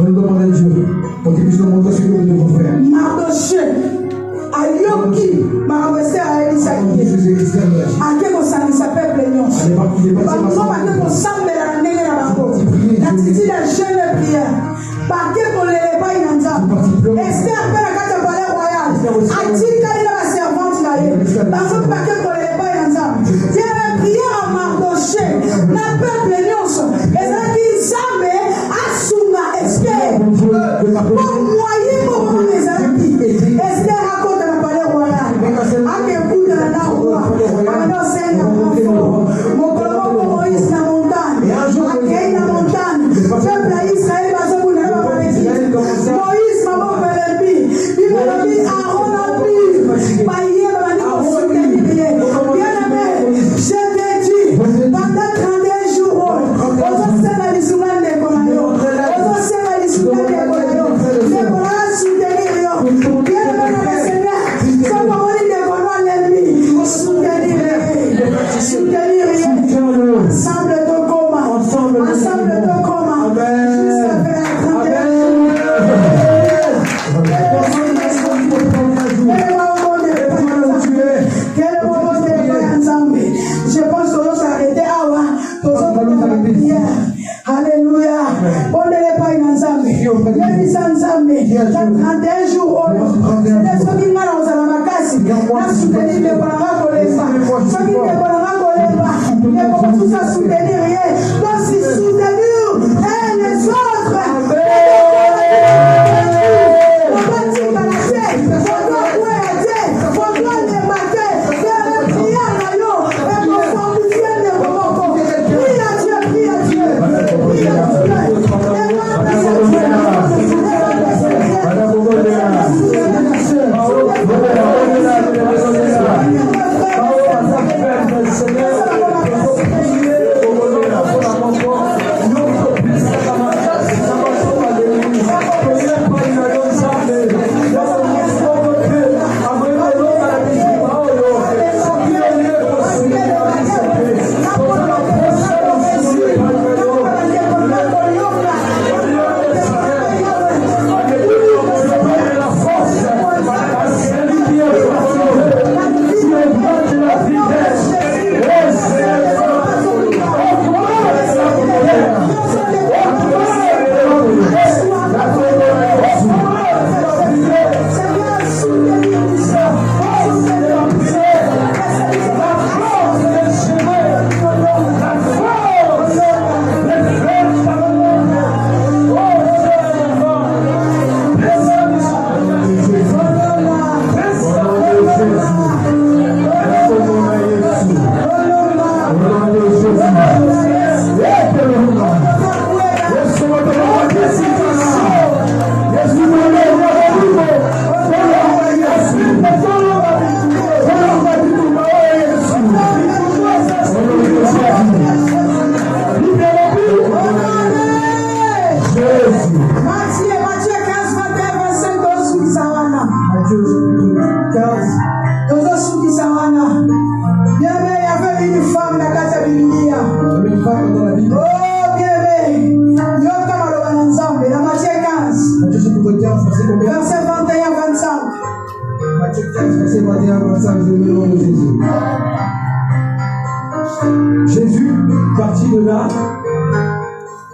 je demande à Dieu pour qu'il puisse nous montrer ce que nous devons faire. Ayoki, Marabester a Elisaki. Ake kosangisa peuple nyonso. Bango bake kosambela na ndenge na bango. Na titi la jeune prière. Bake kolele epai na Nzambe. Esther mpe na kati ya palais royal. Atikali na baservante na ye. Bango mpe bake kolele epai na Nzambe. Dieu prière à Mardochée na peuple nyonso. Ezalaki Nzambe asunga Esther. Pour moyen moko ezalaki. Esther akota na palais royal. Akekuta na na roi. Amano senya moko. Mokoloko Moïse na montagne. Akei na montagne. Peuple ya Israël bazokuna na babaleki. prière. Alléluia. Pondez pas une ensemble. Les ensemble. 31 jours. C'est ce qui m'a lancé dans ma casse. La soutenir ne parlera pour les femmes. Ce qui ne parlera pour les femmes. Il faut tout ça soutenir rien. Donc si soutenir et les autres.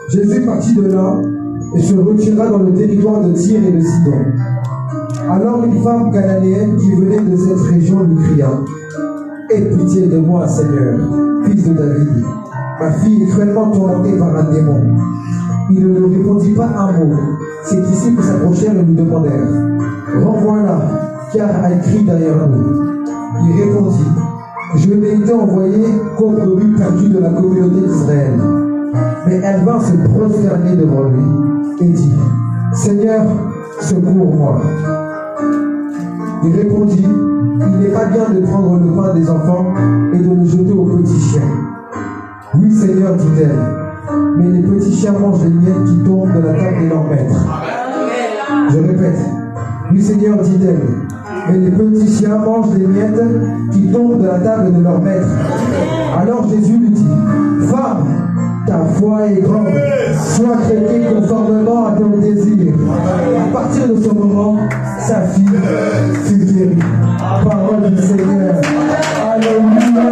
Jésus partit de là et se retira dans le territoire de Tyr et de Sidon. Alors une femme cananéenne qui venait de cette région lui cria: Aie pitié de moi, Seigneur, fils de David. Ma fille est cruellement tourmentée par un démon. Il ne lui répondit pas un mot. Ses disciples s'approchèrent et lui demandèrent: Renvoie-la, car elle crie derrière nous. Il répondit: Je n'ai été envoyé qu'aux brebis perdues de la communauté d'Israël. Mais elle vint se prosterner devant lui et dit: Seigneur, secours-moi. Il répondit: Il n'est pas bien de prendre le pain des enfants et de le jeter aux petits chiens. Oui, Seigneur, dit-elle, mais les petits chiens mangent les miettes qui tombent de la table de leur maître. Je répète: Oui, Seigneur, dit-elle, mais les petits chiens mangent les miettes qui tombent de la table de leur maître. Alors Jésus lui dit: Femme, ta foi est grande, sois traitée conformément à ton désir. À partir de ce moment, sa fille fut guérie. Parole du Seigneur. Alléluia.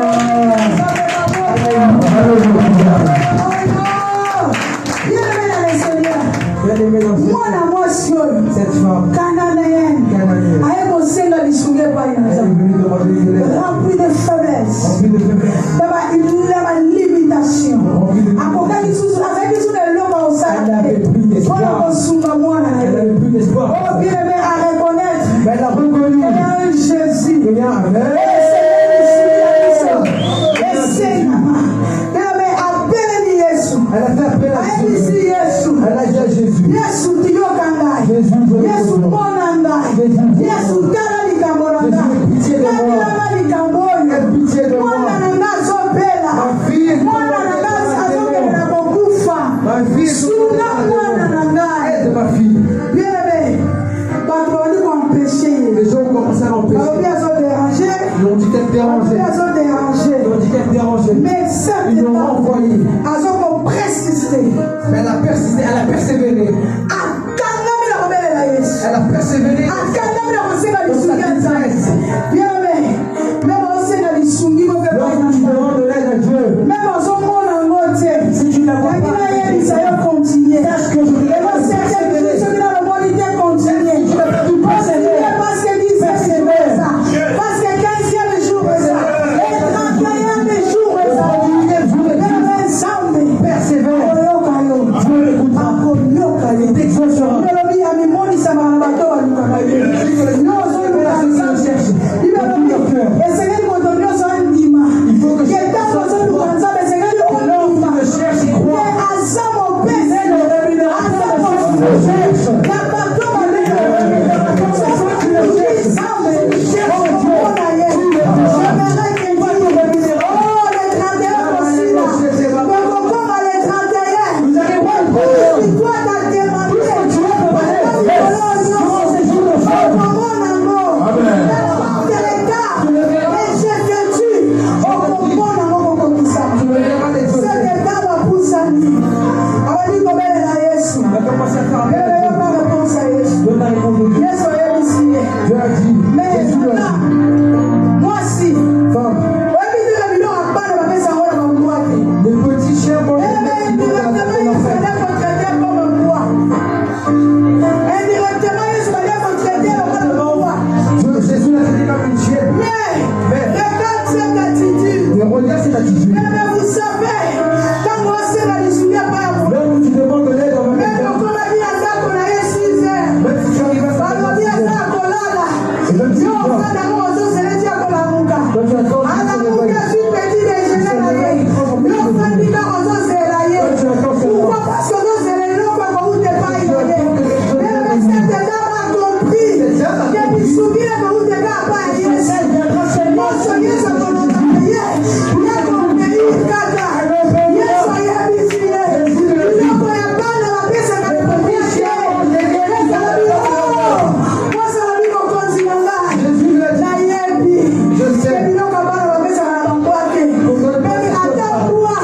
Alléluia. Cette femme cananéenne, remplie de faiblesse, de limitation. Elle n'avait plus d'espoir. Elle a reconnu Jésus. Elle a fait appel à Jésus. Elle a dit à Jésus: pitié de moi. Pitié de moi. Ma fille est ma fille est aide ma fille. Les gens ont commencé à l'empêcher. Ils ont dit qu'elle dérangeait. Mais ils l'ont renvoyé. persisté. Mais elle a persisté, elle a persévéré. abandi kobelela Yesu. Il a commencé à faire appel à Bébé Dieu. yoka réponse à Yesu. Dieu n'a répondu. Yesu ayebisi ye. Dieu a dit, Mais Jésus lui a là, dit, mwasi femme, oyebi teka biloko abana bapesa yango na bambwa te. les petits chiens mangent les Indirectement, petits de Yesu l'enfant. allait être traité comme un roi. Indirectement, Yesu allait être traité comme un roi. Jésus l'a traité comme une chienne. Mais, regarde cette attitude. Mais regarde cette attitude. Mais vous savez, quand on sait la discipline, pas à vous. Là où tu demandes de l'aide, on va Même mettre. quand on a dit à ça qu'on a eu 6 heures. Même si tu arrives à ça, Alors, dit à ça qu'on a là. et même si Yo, tu on vas, va d'abord aux autres, c'est les diables qu'on a mouka. quand tu attends, À la tu mouka, te je suis petit déjeuner là. Yo, on va dire aux autres, c'est là. Pourquoi? Parce que nous, c'est les lots qu'on vous dépaille. Mais cette dame a compris. Que tu souviens que vous devez pas aller. Moi, soyez ce qu'on a payé. Il y a qu'on paye kaka. Il y a soyez habitué. Il y a qu'on a pas de la pièce à la première chaîne. Moi, ça va dire qu'on continue là. Jésus l'a dit. La yebi. Je sais. Et puis, on va pas la pièce à la boîte. Mais attends, toi,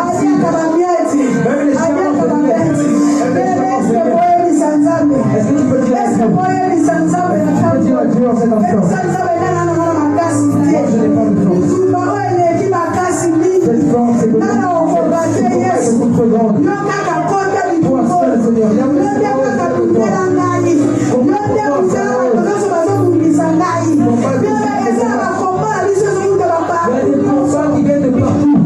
aïe, kabamieti. Même les chiens mangent les Kabamieti. petits. Est-ce que vous avez mis Sanzambe? Est-ce que tu peux dire à Est-ce que Dieu? vous avez mis Sanzambe? Tu peux dire à Dieu en cet instant. Sanzambe, nana, nana, makasi. Moi, je n'ai pas de force. Zumba, oyo, eleki makasi mingi. Cette force est beaucoup Nana, okobate Yesu. trop grande. Yo kaka kota Toi libumu. seul, Seigneur, il y a Yo plus nde kaka tundela ngai. Yo nde kuzela bato nyonso bazobundisa ngai. Bebe, eza na bakomba na biso ezokuta Il y a bapartout. des combats qui viennent de partout.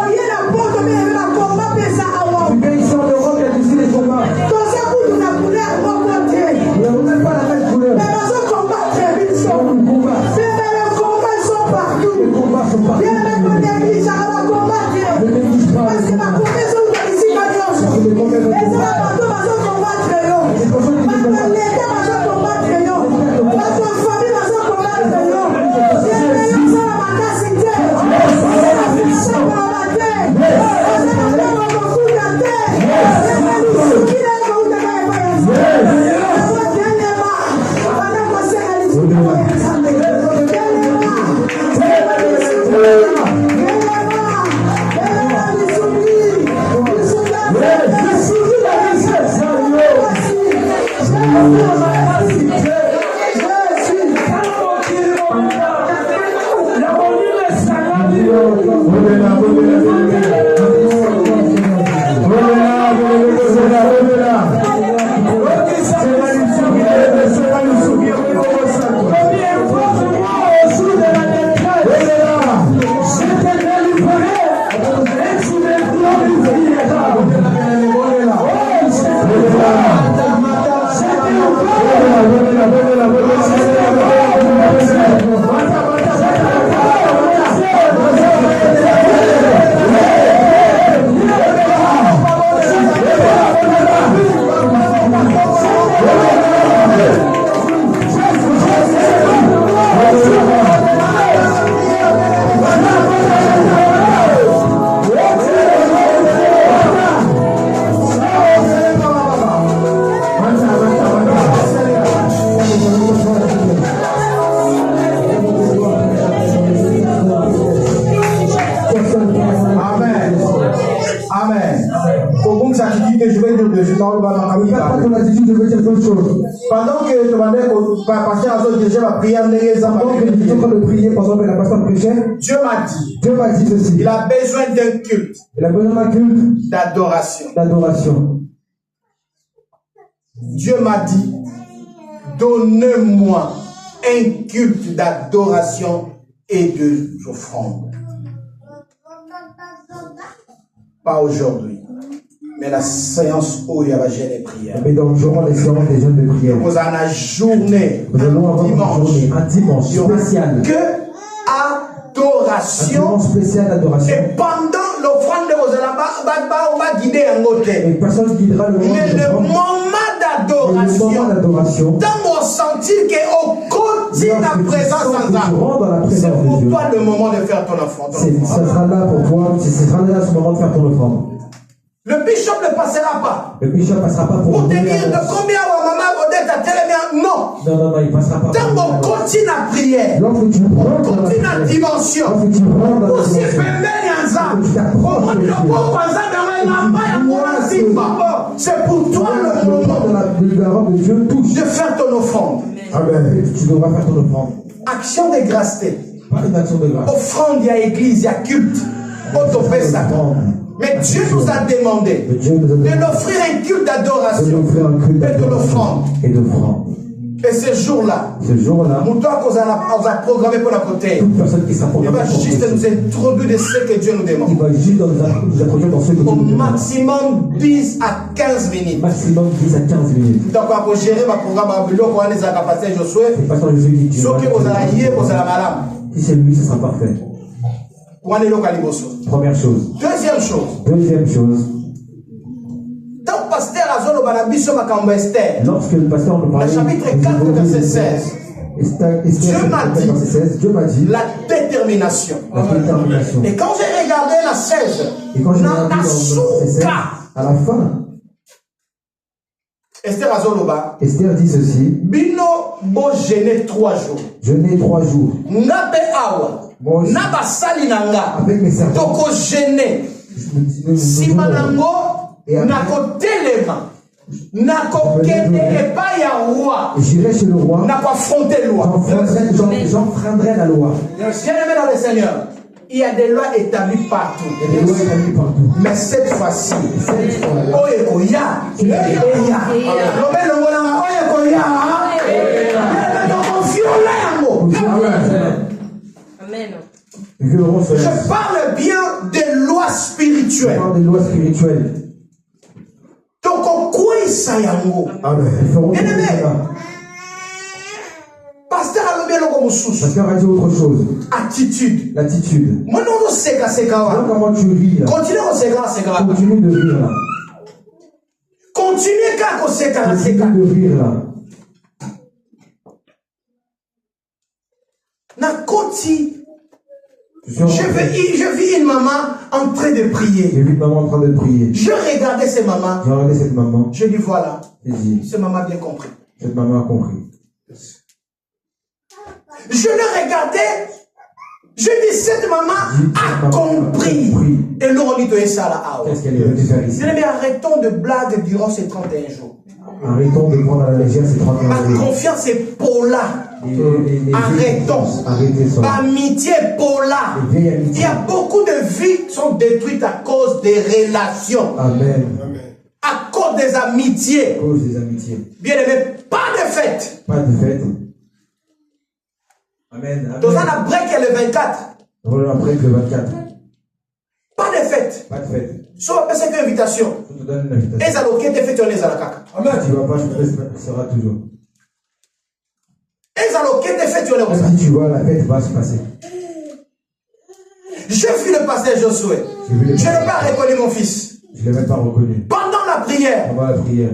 Oye na poto mpe ebe bakomba mpeza awa. Tu viens ici en Europe, il y a ici des combats. Toza kutu na couleur moko te. Nous n'avons même pas la même couleur. Mais bazokombattre biso. On combat. Bebe, les combats sont partout. Les combats sont partout. Bebe, konégligaka bakombattre. Ne néglige pas Parce les que combats. bakomba ezoluka bisika nyonso. Eza na bato bazokombattre yo. Bato leta bazokombattre yo. Bato famille bazokombattre yo. Bebe, ezala makasi te. Eza na fisakolama te. Eza na ntango kokuta te. Bebe, lisukile ekoutaka epai ya Nzambe. Yango telema, banda kosenga lisukile ya Nzambe. Telema, telema lisukile. Telema lisukile. Ton attitude, je veux dire d'autres choses. Pendant que le pasteur a déjà la prière, Pendant que tu es en train de prier, pendant que la pasteur prêchait, Dieu m'a dit, Dieu m'a dit ceci. il a besoin d'un culte, Il a besoin d'un culte d'adoration. d'adoration. Dieu m'a dit, donnez-moi un culte d'adoration et de offrande. Pas aujourd'hui, mais la séance où il y a la jeûne et prière. Mais dans le jour, les séances des jeunes de prière. Vous en avez journée, Nous allons avoir une journée, un dimanche il y aura spécial. que Un adoration. dimanche spécial d'adoration. Et pendant l'offrande, vous allez guider un côté. Et personne guidera le moment Mais de le l'offrande. moment Et le moment d'adoration, d'adoration, dans mon sentir qu'au quotidien la présence en tu rentres dans la c'est présence de pour Dieu. toi le moment de faire ton offrande. Ça sera là pour toi, ce sera là ce moment de faire ton offrande. Le bishop ne passera pas Le bishop ne passera pas pour pour te donner dire de l'annonce. combien wa maman ode Non. Non, il passera pas. Tant qu'on continue la prière, Lorsque tu on rentres dans la continue la prière, dimension. lorsque tu rentres dans la Aussi dimension, c'est pour toi le moment la robe de Dieu touche. de faire ton offrande. Amen. Tu devras faire ton offrande. Action de grâceté. Pas une action de grâce. Offrande, il y a église, il y a culte. Mais Dieu nous a demandé de l'offrir un culte d'adoration et de l'offrande. Et ce jour-là, on a programmé pour la côté. Toute personne qui s'approche, Il va juste nous introduire de ce que Dieu nous demande. il va juste nous introduire dans ce que Dieu Au nous demande. maximum 10 à 15 minutes. Maximum 10 à 15 minutes. Donc, pour gérer ma programme à Bilo, pour aller à la capacité Josué, C'est pas ça Jésus qui dit. ce que vous allez y vous allez malade. Si c'est lui, ce sera parfait. Pour aller au Caliboso. Première chose. Deuxième chose. Deuxième chose. Tant pasteur a zone au Banabiso Makambo Esther. Lorsque le pasteur nous Le parlait. chapitre 4, verset 16. Dieu m'a dit La détermination. la détermination. Et quand j'ai regardé la 16, Et quand j'ai regardé dans le verset 16, à la fin, Esther Azoloba, Esther dit ceci. Bino bo gêné 3 jours. Jeûner 3 jours. Nabe awa. Moi aussi. Naba sali nanga. Avec mes servants. Toko gêné. Simanango. Nako telema. Nako kende epai ya roi. J'irai chez le roi. Nako affronter loi. J'enfreindrai la loi. Bien-aimé dans le Seigneur, il y a des lois établies partout. Il y a des lois établies partout. Mais cette fois-ci, Cette fois-là, Oyekoya. Amen. violence. Je parle bien des lois On spirituelles. parle des lois spirituelles. Donc, on croit ça yango. Amen. Il faut Bien aimé. cela. Pasteur a levé le moussous. Pasteur a dit autre chose. Attitude. L'attitude. Moi, non, on sait qu'à Voilà comment tu ris là. Continue à se faire. Continue de rire là. Continue qu'à se faire. Continue de rire là. Nakoti. Je vis une maman en train de prier. J'ai vu maman en train de prier. Je regardais ces mamans. J'ai regardé cette maman. Je dis voilà. J'ai dit, Cette maman a bien compris. cette maman a compris. Je le regardais. Je dis cette maman a compris. Et là, on dit ça là. Qu'est-ce qu'elle est venue faire ici? Mais arrêtons de blagues durant ces 31 jours. Arrêtons de prendre à la légère ces 31 Ma jours. confiance est pour là. Arrêtons. Arrêtez ça. Amitié pour là. Les vieilles amitiés. Il y a beaucoup de vies qui sont détruites à cause des relations, Amen. à cause des amitiés. À cause des amitiés. Bien aimé, pas de fête. Pas de fête. Amen. Dans Amen. un break le 24. Voilà après le 24. Pas de fête. Pas de fête. Sauf que c'est une invitation. Je te donne une invitation. Et ça l'occasion de fêter les alakaka. Amen. Tu vas pas, je sera toujours. Et ça l'occasion de fêter les Même si tu vois, la fête va se passer. J'ai vu le pasteur Josué. Je n'ai pas reconnu mon fils. Je ne l'ai même pas reconnu. Pendant la prière. Pendant la prière.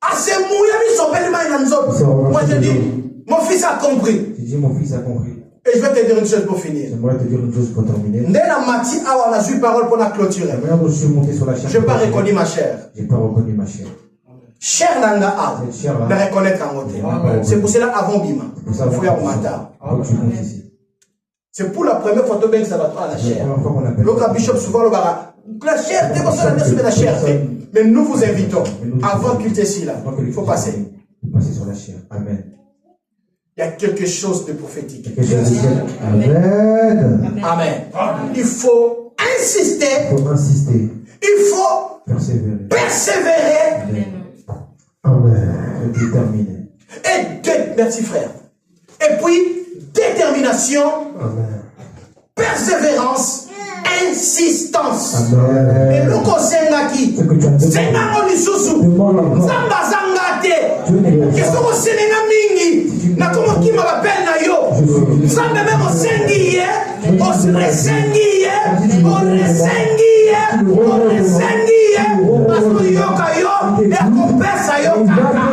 À ce moment, moi je dis, mon fils a compris. J'ai dit, mon fils a compris. Et je vais te dire une chose pour finir. J'aimerais te dire une chose pour terminer. Dès la matinée, on a eu parole pour la clôturer. La manière dont je suis monté sur la chair. Je n'ai pas reconnu ma chair. J'ai pas reconnu ma chair. Cher Nanga A, Cette chair là. de reconnaître en côté. C'est pour cela avant Bima. Pour ça, Il faut y avoir matin. faut que tu montes ici. C'est pour la première fois que tu ça va toi la C'est la chair. première fois qu'on appelle. Le bishop souvent le bara. La chair, t'es pour ça la chair. Mais nous vous invitons, avant qu'il t'est ici là, il faut passer. Passer sur la chair. Amen. Il y a quelque chose de prophétique. Quelque chose de tel. Amen. Amen. Il faut insister. Il faut insister. Il faut Persévérer. persévérer. Amen. Amen. Déterminer. Merci frère. Et puis, détermination, Amen. persévérance, insistance. Amen. Et nous conseillons qui? Ce que tu as demandé. C'est un lisusu. Demande encore. Zamba zangate. Dieu n'est pas. Qu'est-ce que vous savez mingi? Na como qui m'appelle na yo? Zamba même au sengi ye, au resengi ye, au resengi ye, au resengi ye. Parce que yo kayo, et à compesa yo kaka.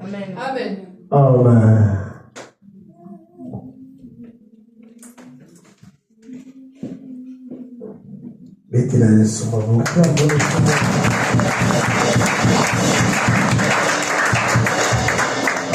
Amen. Amen. Amen. Mettez la laisse sur mon